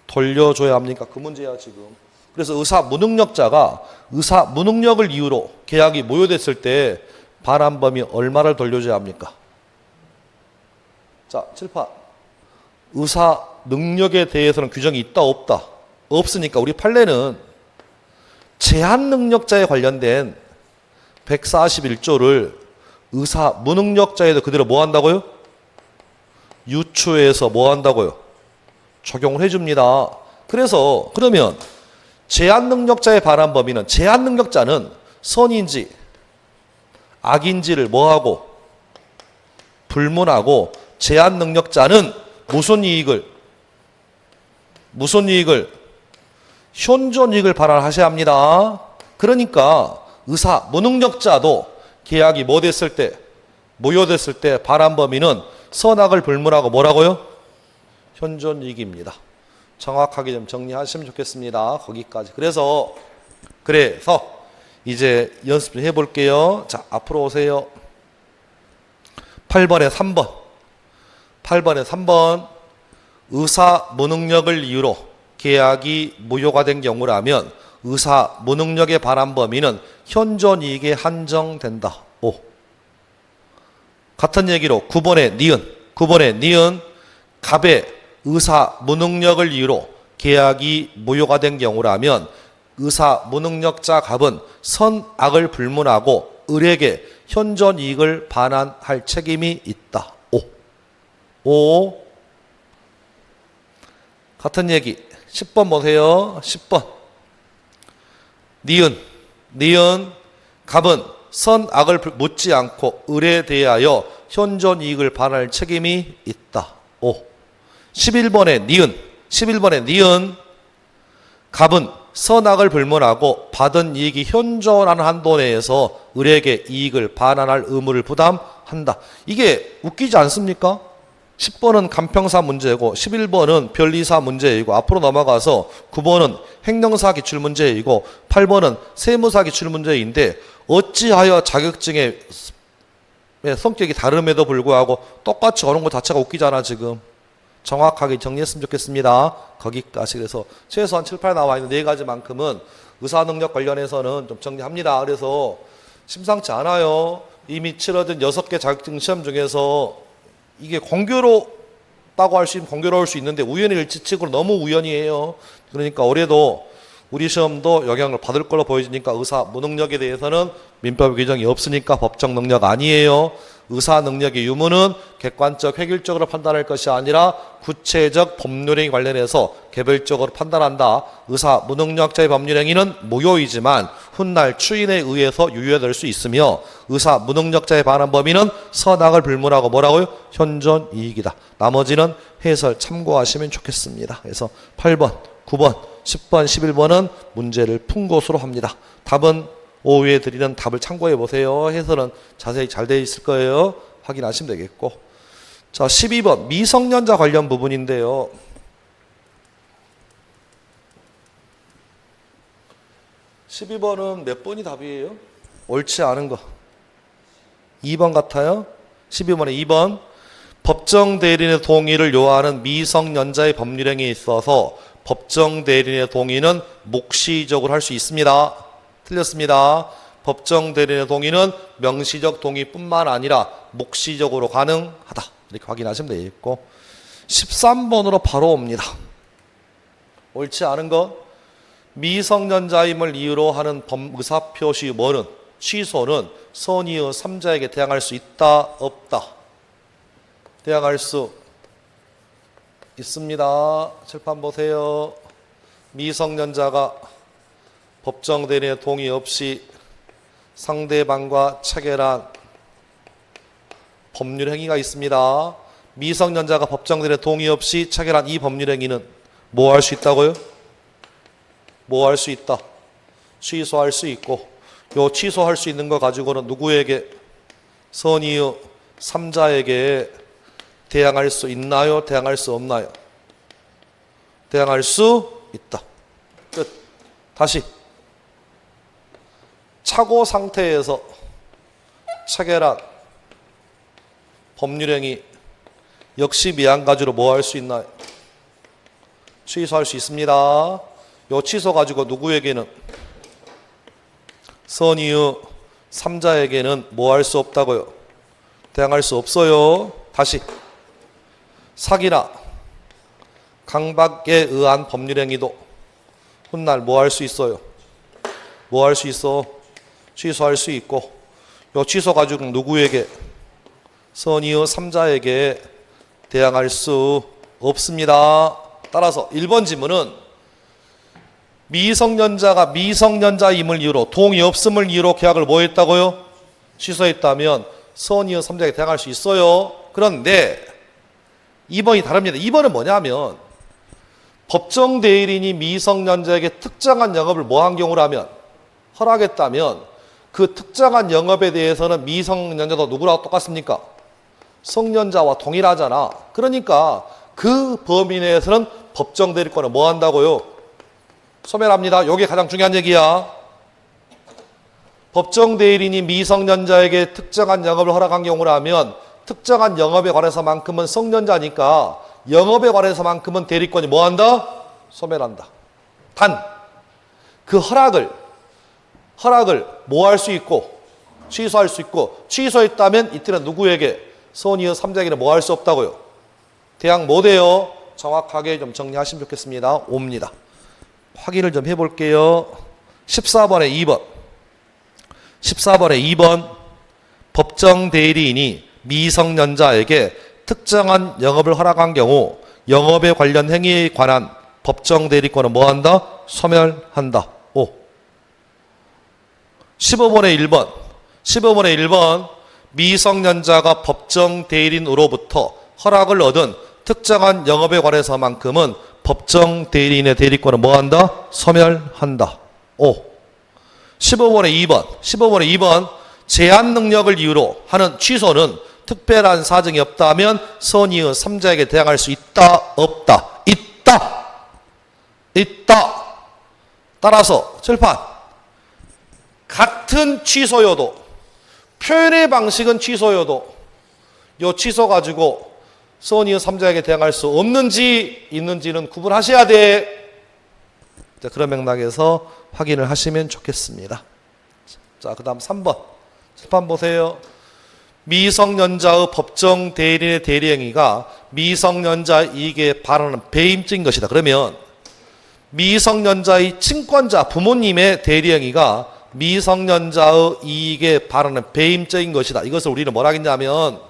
S1: 돌려줘야 합니까? 그 문제야 지금. 그래서 의사 무능력자가 의사 무능력을 이유로 계약이 무효됐을 때 반환범위 얼마를 돌려줘야 합니까? 자, 칠판. 의사 능력에 대해서는 규정이 있다 없다? 없으니까 우리 판례는 제한 능력자에 관련된 141조를 의사 무능력자에도 그대로 뭐 한다고요? 유추해서 뭐 한다고요? 적용을 해줍니다. 그래서 그러면 제한 능력자의 반환 범위는 제한 능력자는 선인지 악인지를 뭐하고 불문하고 제한 능력자는 무슨 이익을 현존 이익을 반환하셔야 합니다. 그러니까 의사 무능력자도 계약이 뭐 됐을 때 무효됐을 때 반환 범위는 선악을 불문하고 뭐라고요? 현존 이익입니다. 정확하게 좀 정리하시면 좋겠습니다. 거기까지. 그래서 이제 연습 좀 해볼게요. 자, 앞으로 오세요. 8번에 3번. 의사 무능력을 이유로 계약이 무효가 된 경우라면 의사 무능력의 반환 범위는 현존 이익에 한정된다. 오. 같은 얘기로 9번에 니은 갑의 의사 무능력을 이유로 계약이 무효가 된 경우라면 의사 무능력자 갑은 선악을 불문하고 을에게 현존 이익을 반환할 책임이 있다. 오. 같은 얘기 10번 보세요. 10번 니은 갑은 선악을 묻지 않고 을에 대하여 현존 이익을 반환할 책임이 있다. 오. 11번에 니은 갑은 선악을 불문하고 받은 이익이 현존하는 한도 내에서 을에게 이익을 반환할 의무를 부담한다. 이게 웃기지 않습니까? 10번은 간평사 문제이고 11번은 변리사 문제이고 앞으로 넘어가서 9번은 행정사 기출 문제이고 8번은 세무사 기출 문제인데 어찌하여 자격증의 성격이 다름에도 불구하고 똑같이 오는 것 자체가 웃기잖아 지금. 정확하게 정리했으면 좋겠습니다. 거기까지. 그래서 최소한 7, 8 나와 있는 4가지만큼은 의사능력 관련해서는 좀 정리합니다. 그래서 심상치 않아요. 이미 치러진 6개 자격증 시험 중에서 이게 공교롭다고 할 수 있는 공교로울 수 있는데 우연의 일치칙으로 너무 우연이에요. 그러니까 올해도 우리 시험도 영향을 받을 걸로 보여지니까 의사 무능력에 대해서는 민법 규정이 없으니까 법적 능력 아니에요. 의사 능력의 유무는 객관적 획일적으로 판단할 것이 아니라 구체적 법률행위 관련해서 개별적으로 판단한다. 의사 무능력자의 법률행위는 무효이지만 훗날 추인에 의해서 유효될 수 있으며 의사 무능력자의 반환 범위는 선악을 불문하고 뭐라고요? 현존 이익이다. 나머지는 해설 참고하시면 좋겠습니다. 그래서 8번, 9번, 10번, 11번은 문제를 푼 것으로 합니다. 답은 오후에 드리는 답을 참고해 보세요. 해설은 자세히 잘 되어 있을 거예요. 확인하시면 되겠고. 자, 12번 미성년자 관련 부분인데요. 12번은 몇 번이 답이에요? 옳지 않은 거 2번 같아요. 12번에 2번 법정 대리인의 동의를 요하는 미성년자의 법률행위에 있어서 법정 대리인의 동의는 묵시적으로 할 수 있습니다. 틀렸습니다. 법정 대리인의 동의는 명시적 동의뿐만 아니라 묵시적으로 가능하다. 이렇게 확인하시면 되겠고 13번으로 바로 옵니다. 옳지 않은 거 미성년자임을 이유로 하는 의사표시 뭐는 취소는 선의의 3자에게 대항할 수 있다 없다? 대항할 수 있습니다. 칠판 보세요. 미성년자가 법정 대리인의 동의 없이 상대방과 체결한 법률 행위가 있습니다. 미성년자가 법정 대리인의 동의 없이 체결한 이 법률 행위는 뭐 할 수 있다고요? 뭐 할 수 있다? 취소할 수 있고 요 취소할 수 있는 거 가지고는 누구에게? 선의의 3자에게 대항할 수 있나요? 대항할 수 없나요? 대항할 수 있다. 끝. 다시 착오 상태에서 체결한 법률행위 역시 미안가지로 뭐 할 수 있나요? 취소할 수 있습니다. 요 취소 가지고 누구에게는 선이의 3자에게는 뭐 할 수 없다고요? 대항할 수 없어요. 다시 사기나 강박에 의한 법률행위도 훗날 뭐 할 수 있어요? 뭐 할 수 있어? 취소할 수 있고 요 취소 가지고 누구에게? 선의의 3자에게 대항할 수 없습니다. 따라서 1번 지문은 미성년자가 미성년자임을 이유로 동의 없음을 이유로 계약을 뭐 했다고요? 취소했다면 선의의 3자에게 대항할 수 있어요. 그런데 2번이 다릅니다. 2번은 뭐냐면 법정 대리인이 미성년자에게 특정한 영업을 뭐 한 경우라면 허락했다면 그 특정한 영업에 대해서는 미성년자도 누구랑 똑같습니까? 성년자와 동일하잖아. 그러니까 그 범위 내에서는 법정 대리권을 뭐 한다고요? 소멸합니다. 이게 가장 중요한 얘기야. 법정 대리인이 미성년자에게 특정한 영업을 허락한 경우라면 특정한 영업에 관해서만큼은 성년자니까 영업에 관해서만큼은 대리권이 뭐 한다? 소멸한다. 단 그 허락을 뭐 할 수 있고 취소할 수 있고 취소했다면 이때는 누구에게? 선의의 3자에게는 뭐 할 수 없다고요? 대항 못해요. 정확하게 좀 정리하시면 좋겠습니다. 옵니다. 확인을 좀 해볼게요. 14번에 2번. 14번에 2번 법정 대리인이 미성년자에게 특정한 영업을 허락한 경우 영업에 관련 행위에 관한 법정 대리권은 뭐 한다? 소멸한다. 5. 15번에 1번. 15번에 1번 미성년자가 법정 대리인으로부터 허락을 얻은 특정한 영업에 관해서만큼은 법정 대리인의 대리권은 뭐 한다? 소멸한다. 5. 15번에 2번. 15번에 2번 제한 능력을 이유로 하는 취소는 특별한 사정이 없다면 선의의 3자에게 대항할 수 있다? 없다? 있다. 있다. 따라서 절판 같은 취소여도 표현의 방식은 취소여도 요 취소 가지고 선의의 3자에게 대항할 수 없는지 있는지는 구분하셔야 돼. 자, 그런 맥락에서 확인을 하시면 좋겠습니다. 자, 그 다음 3번. 칠판 보세요. 미성년자의 법정 대리인의 대리행위가 미성년자 이익에 반하는 배임죄인 것이다. 그러면 미성년자의 친권자 부모님의 대리행위가 미성년자의 이익에 반하는 배임죄인 것이다. 이것을 우리는 뭐라 하겠냐면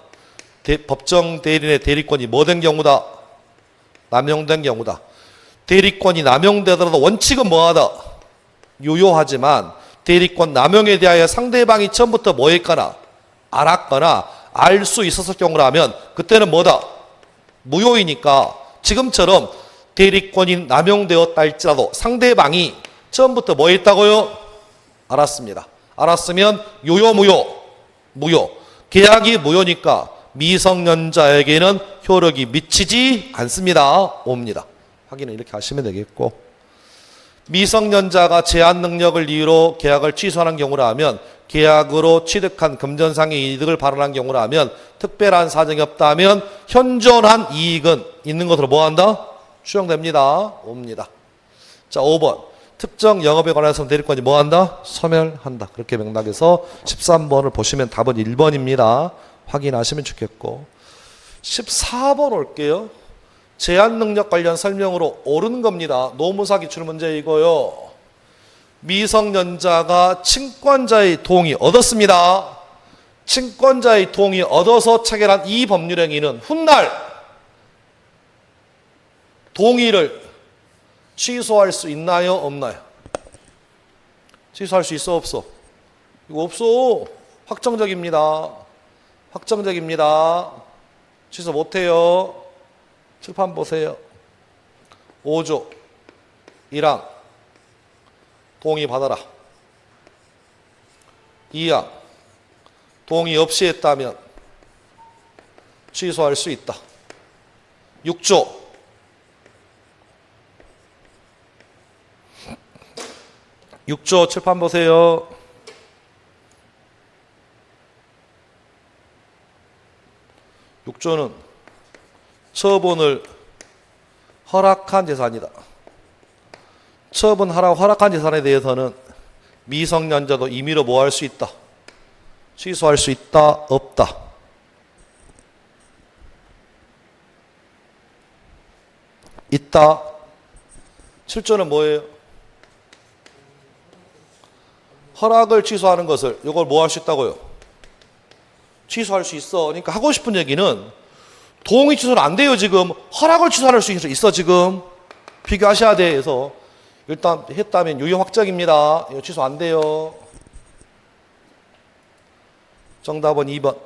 S1: 법정 대리인의 대리권이 뭐 된 경우다? 남용된 경우다. 대리권이 남용되더라도 원칙은 뭐하다? 유효하지만 대리권 남용에 대하여 상대방이 처음부터 뭐 했거나 알았거나 알 수 있었을 경우라면 그때는 뭐다? 무효이니까 지금처럼 대리권이 남용되었다 할지라도 상대방이 처음부터 뭐 했다고요? 알았습니다. 알았으면 유효 무효? 무효. 계약이 무효니까 미성년자에게는 효력이 미치지 않습니다. 옵니다. 확인을 이렇게 하시면 되겠고 미성년자가 제한 능력을 이유로 계약을 취소하는 경우라면 계약으로 취득한 금전상의 이득을 발언한 경우라면 특별한 사정이 없다면 현존한 이익은 있는 것으로 뭐한다? 추정됩니다. 옵니다. 자, 5번 특정 영업에 관해서 대리권이 뭐한다? 소멸한다. 그렇게 맥락에서 13번을 보시면 답은 1번입니다. 확인하시면 좋겠고 14번 올게요. 제한 능력 관련 설명으로 옳은 겁니다. 노무사 기출 문제 이거요. 미성년자가 친권자의 동의 얻었습니다. 친권자의 동의 얻어서 체결한 이 법률행위는 훗날 동의를 취소할 수 있나요? 없나요? 취소할 수 있어? 없어? 이거 없어. 확정적입니다. 확정적입니다. 취소 못해요. 칠판 보세요. 5조 1항 동의 받아라. 2항 동의 없이 했다면 취소할 수 있다. 6조 칠판 보세요. 6조는 처분을 허락한 재산이다. 처분하라고 허락한 재산에 대해서는 미성년자도 임의로 뭐 할 수 있다? 취소할 수 있다? 없다? 있다. 7조는 뭐예요? 허락을 취소하는 것을 이걸 뭐 할 수 있다고요? 취소할 수 있어. 그러니까 하고 싶은 얘기는 동의 취소는 안 돼요 지금. 허락을 취소할 수 있어 지금. 비교하셔야 돼. 그래서 일단 했다면 유효 확정입니다. 이거 취소 안 돼요. 정답은 2번.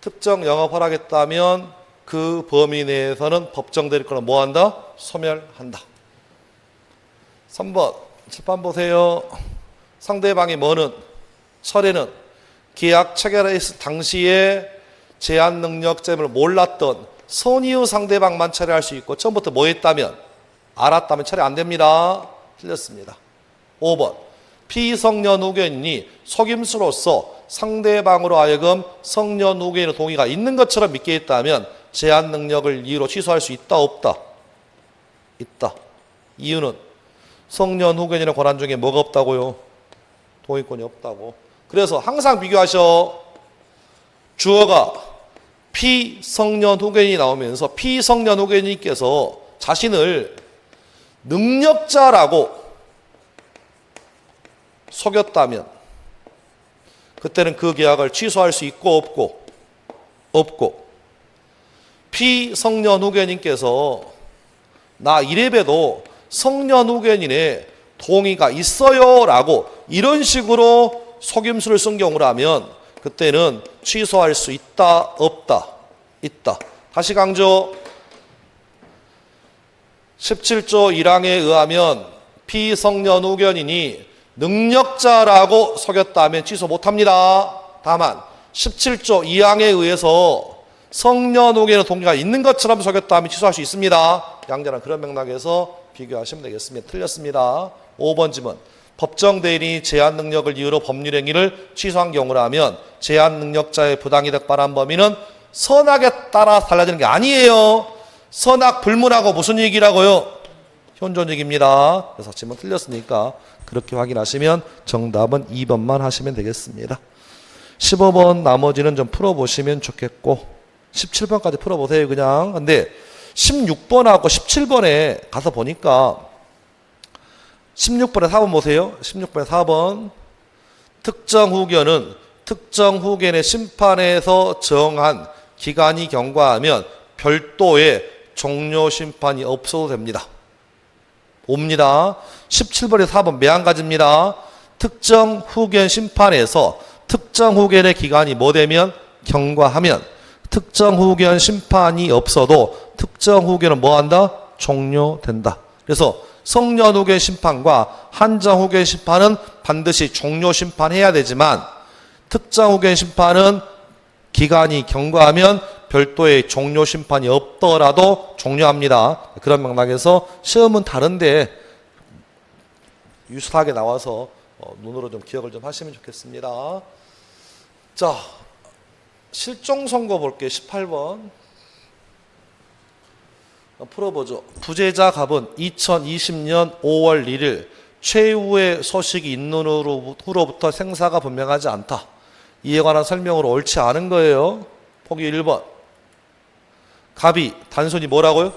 S1: 특정 영업 허락했다면 그 범위 내에서는 법정 대리권을 뭐 한다? 소멸한다. 3번. 칠판 보세요. 상대방이 뭐는 철회는 계약 체결했을 당시에 제한 능력점을 몰랐던 선의의 상대방만 철회할 수 있고 처음부터 뭐 했다면 알았다면 철회 안 됩니다. 틀렸습니다. 5번. 피성년 후견인이 속임수로서 상대방으로 하여금 성년 후견인의 동의가 있는 것처럼 믿게 했다면 제한 능력을 이유로 취소할 수 있다 없다? 있다. 이유는 성년 후견인의 권한 중에 뭐가 없다고요? 동의권이 없다고. 그래서 항상 비교하셔. 주어가 피성년 후견인이 나오면서 피성년 후견인께서 자신을 능력자라고 속였다면 그때는 그 계약을 취소할 수 있고 없고 피성년 후견인께서 나 이래봬도 성년 후견인의 동의가 있어요 라고 이런 식으로 속임수를 쓴 경우라면 그때는 취소할 수 있다 없다? 있다. 다시 강조. 17조 1항에 의하면 피성년 후견인이 능력자라고 속였다면 취소 못합니다. 다만 17조 2항에 의해서 성년 후견인의 동의가 있는 것처럼 속였다면 취소할 수 있습니다. 양자는 그런 맥락에서 비교하시면 되겠습니다. 틀렸습니다. 5번 질문. 법정 대리인이 제한 능력을 이유로 법률 행위를 취소한 경우라면 제한 능력자의 부당이득 발한 범위는 선악에 따라 달라지는 게 아니에요. 선악 불문하고 무슨 얘기라고요? 현존익입니다. 그래서 질문 틀렸으니까 그렇게 확인하시면 정답은 2번만 하시면 되겠습니다. 15번 나머지는 좀 풀어보시면 좋겠고 17번까지 풀어보세요 그냥. 근데 16번하고 17번에 가서 보니까 16번에 4번 보세요. 16번에 4번. 특정 후견은 특정 후견의 심판에서 정한 기간이 경과하면 별도의 종료 심판이 없어도 됩니다. 옵니다. 17번에 4번 매한가지입니다. 특정 후견 심판에서 특정 후견의 기간이 뭐 되면 경과하면 특정 후견 심판이 없어도 특정 후견은 뭐 한다? 종료된다. 그래서 성년 후견 심판과 한정 후견 심판은 반드시 종료 심판해야 되지만 특정 후견 심판은 기간이 경과하면 별도의 종료 심판이 없더라도 종료합니다. 그런 맥락에서 시험은 다른데 유사하게 나와서 눈으로 좀 기억을 좀 하시면 좋겠습니다. 자, 실종 선고 볼게요. 18번. 풀어보죠. 부재자 갑은 2020년 5월 1일 최후의 소식이 있는 후로부터 생사가 분명하지 않다. 이에 관한 설명으로 옳지 않은 거예요. 보기 1번. 갑이 단순히 뭐라고요?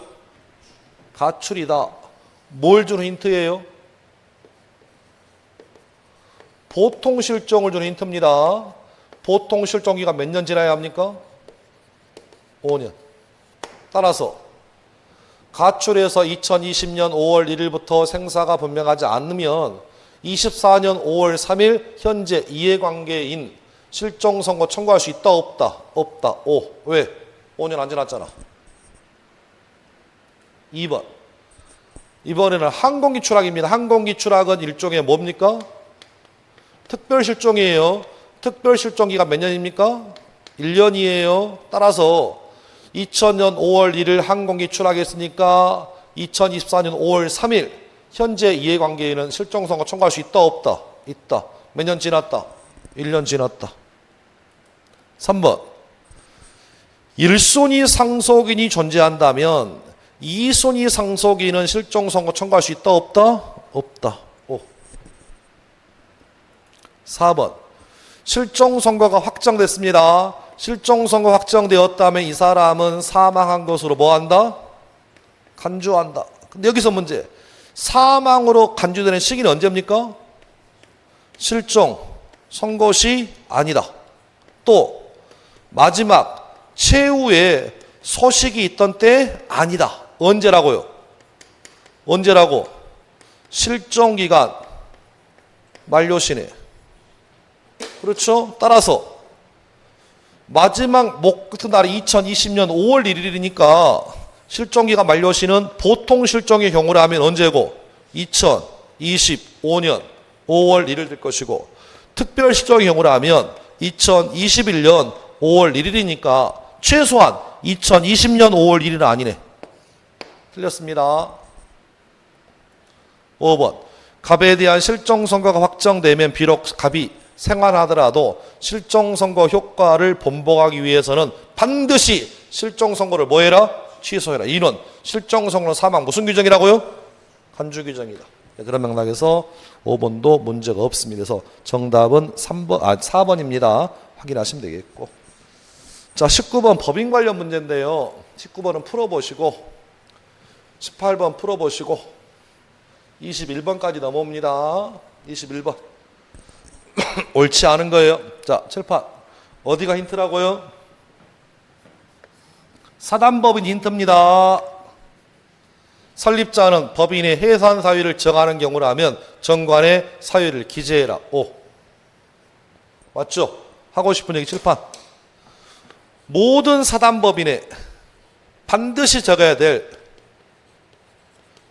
S1: 가출이다. 뭘 주는 힌트예요? 보통 실종을 주는 힌트입니다. 보통 실종기가 몇 년 지나야 합니까? 5년. 따라서 가출해서 2020년 5월 1일부터 생사가 분명하지 않으면 24년 5월 3일 현재 이해관계인 실종 선고 청구할 수 있다 없다? 없다. 오. 왜? 5년 안 지났잖아. 2번. 이번에는 항공기 추락입니다. 항공기 추락은 일종의 뭡니까? 특별 실종이에요. 특별 실종기가 몇 년입니까? 1년이에요. 따라서 2000년 5월 1일 항공기 추락했으니까 2024년 5월 3일 현재 이해관계인은 실종 선고 청구할 수 있다 없다? 있다. 몇 년 지났다? 1년 지났다. 3번. 1순위 상속인이 존재한다면 2순위 상속인은 실종 선고 청구할 수 있다 없다? 없다. 오. 4번. 실종 선고가 확정됐습니다. 실종 선고 확정되었다면 이 사람은 사망한 것으로 뭐 한다? 간주한다. 근데 여기서 문제. 사망으로 간주되는 시기는 언제입니까? 실종 선고 시 아니다. 또 마지막 최후에 소식이 있던 때 아니다. 언제라고요? 언제라고? 실종기간 만료시네. 그렇죠? 따라서 마지막 목 같은 날이 2020년 5월 1일이니까 실종기간 만료시는 보통 실종의 경우라면 언제고? 2025년 5월 1일 될 것이고, 특별 실종의 경우라면 2021년 5월 1일이니까 최소한 2020년 5월 1일은 아니네. 틀렸습니다. 5번. 갑에 대한 실종 선고가 확정되면 비록 갑이 생활하더라도 실종 선고 효과를 번복하기 위해서는 반드시 실종 선고를 뭐 해라? 취소해라. 이는 실종 선고는 사망 무슨 규정이라고요? 간주 규정이다. 그런 맥락에서 5번도 문제가 없습니다. 그래서 정답은 4번입니다. 확인하시면 되겠고. 자, 19번 법인 관련 문제인데요. 19번은 풀어보시고 18번 풀어보시고 21번까지 넘어옵니다. 21번. 옳지 않은 거예요. 자, 칠판. 어디가 힌트라고요? 사단법인 힌트입니다. 설립자는 법인의 해산 사유를 정하는 경우라면 정관의 사유를 기재해라. 오. 맞죠? 하고 싶은 얘기 칠판. 모든 사단법인에 반드시 적어야 될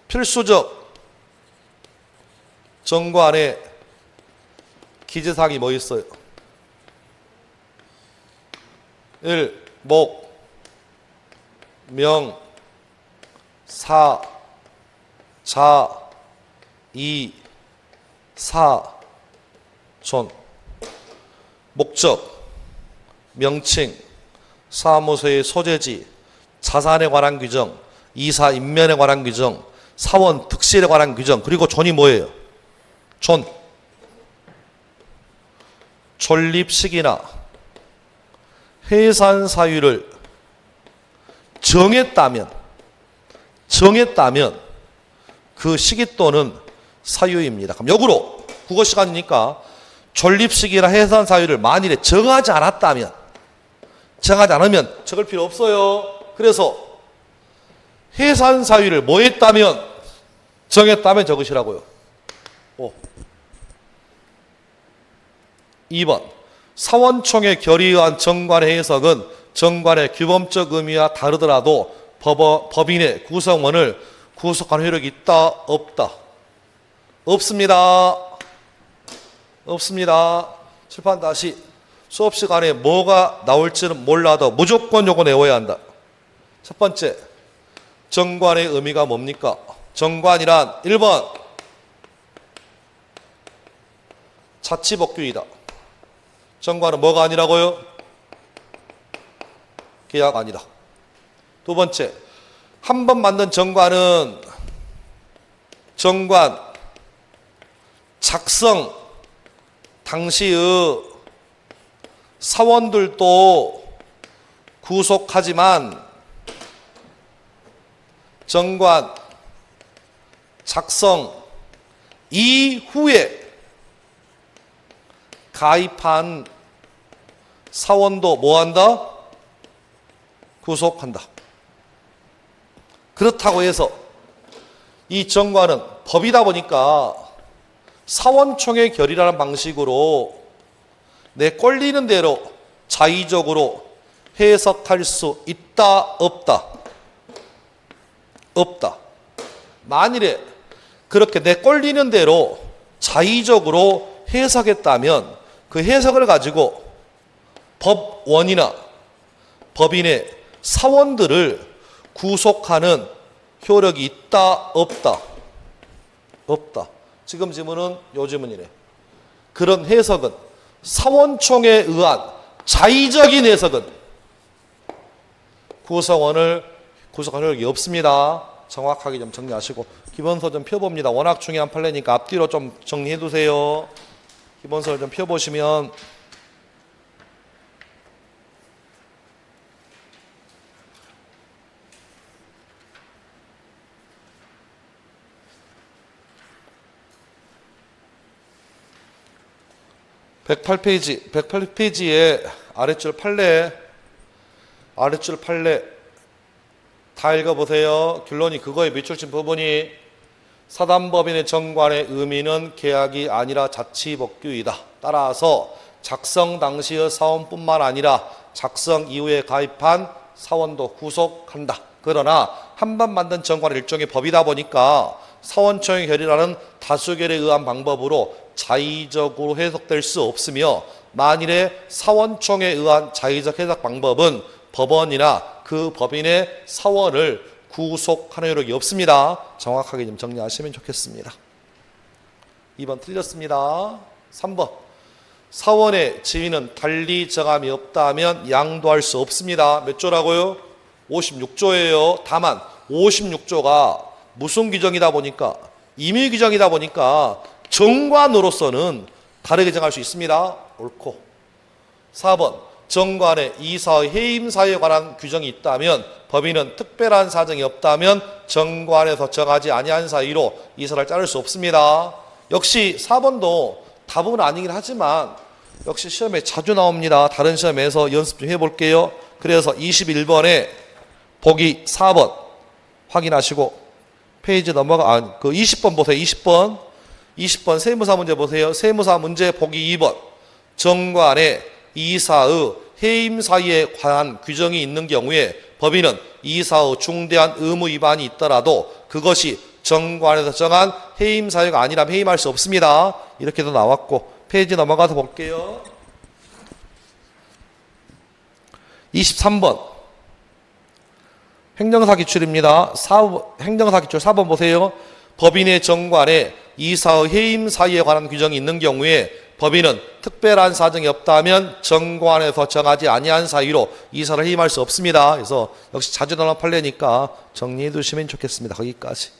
S1: 필수적 정관의 기재사항이 뭐 있어요? 1. 목, 명, 사, 자, 이, 사, 존. 목적, 명칭, 사무소의 소재지, 자산에 관한 규정, 이사 인면에 관한 규정, 사원 득실에 관한 규정, 그리고 존이 뭐예요? 존. 존립 시기나 해산 사유를 정했다면 그 시기 또는 사유입니다. 그럼 역으로 국어 시간이니까 존립 시기나 해산 사유를 만일에 정하지 않으면 적을 필요 없어요. 그래서 해산 사유를 뭐 했다면 정했다면 적으시라고요. 2번. 사원총회 결의에 의한 정관의 해석은 정관의 규범적 의미와 다르더라도 법인의 구성원을 구속한 효력이 있다, 없다? 없습니다. 없습니다. 칠판 다시. 수업 시간에 뭐가 나올지는 몰라도 무조건 요거 외워야 한다. 첫 번째, 정관의 의미가 뭡니까? 정관이란 1번 자치법규이다. 정관은 뭐가 아니라고요? 계약 아니다. 두 번째, 한 번 만든 정관은 정관 작성 당시의 사원들도 구속하지만 정관 작성 이후에 가입한 사원도 뭐한다? 구속한다. 그렇다고 해서 이 정관은 법이다 보니까 사원총회 결의라는 방식으로 내 꼴리는 대로 자의적으로 해석할 수 있다, 없다? 없다. 만일에 그렇게 내 꼴리는 대로 자의적으로 해석했다면 그 해석을 가지고 법원이나 법인의 사원들을 구속하는 효력이 있다, 없다? 없다. 지금 질문은 요 질문이네. 그런 해석은 사원총회에 의한 자의적인 해석은 구성원을 구속할 효력이 없습니다. 정확하게 좀 정리하시고 기본서 좀 펴봅니다. 워낙 중요한 판례니까 앞뒤로 좀 정리해 두세요. 기본서를 좀 펴보시면 108페이지에 아랫줄 판례 다 읽어보세요. 결론이 그거에 밑줄친 부분이 사단법인의 정관의 의미는 계약이 아니라 자치법규이다. 따라서 작성 당시의 사원뿐만 아니라 작성 이후에 가입한 사원도 구속한다. 그러나 한 번 만든 정관은 일종의 법이다 보니까 사원청의 결의라는 다수결에 의한 방법으로 자의적으로 해석될 수 없으며 만일에 사원청에 의한 자의적 해석 방법은 법원이나 그 법인의 사원을 구속하는 효력이 없습니다. 정확하게 좀 정리하시면 좋겠습니다. 2번 틀렸습니다. 3번 사원의 지위는 달리 정함이 없다면 양도할 수 없습니다. 몇 조라고요? 56조예요. 다만 56조가 무슨 규정이다 보니까 임의 규정이다 보니까 정관으로서는 다르게 정할 수 있습니다. 옳고. 4번 정관의 이사의 해임사에 관한 규정이 있다면 법인은 특별한 사정이 없다면 정관에서 정하지 아니한 사이로 이사를 자를 수 없습니다. 역시 4번도 답은 아니긴 하지만 역시 시험에 자주 나옵니다. 다른 시험에서 연습 좀 해볼게요. 그래서 21번에 보기 4번 확인하시고 페이지 넘어가, 그 20번 보세요. 20번 세무사 문제 보세요. 세무사 문제 보기 2번. 정관의 이사의 해임 사유에 관한 규정이 있는 경우에 법인은 이사의 중대한 의무 위반이 있더라도 그것이 정관에서 정한 해임 사유가 아니라면 해임할 수 없습니다. 이렇게도 나왔고, 페이지 넘어가서 볼게요. 23번. 행정사 기출입니다. 행정사 기출 4번 보세요. 법인의 정관에 이사의 해임 사유에 관한 규정이 있는 경우에 법인은 특별한 사정이 없다면 정관에서 정하지 아니한 사유로 이사를 해임할 수 없습니다. 그래서 역시 자주 나오는 판례니까 정리해 두시면 좋겠습니다. 거기까지.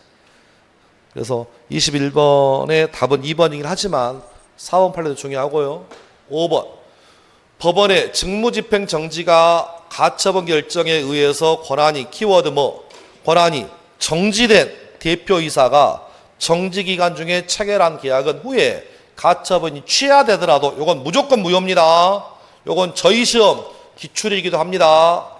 S1: 그래서 21번의 답은 2번이긴 하지만 4번 판례도 중요하고요. 5번. 법원의 직무집행 정지가 가처분 결정에 의해서 권한이 키워드 권한이 정지된 대표이사가 정지기간 중에 체결한 계약은 후에 가처분이 취하되더라도 이건 무조건 무효입니다. 이건 저희 시험 기출이기도 합니다.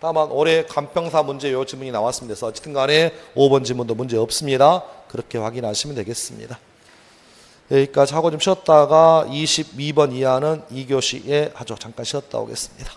S1: 다만 올해 간평사 문제 요 지문이 나왔습니다. 그래서 어쨌든 간에 5번 지문도 문제 없습니다. 그렇게 확인하시면 되겠습니다. 여기까지 하고 좀 쉬었다가 22번 이하는 2교시에 아주 잠깐 쉬었다 오겠습니다.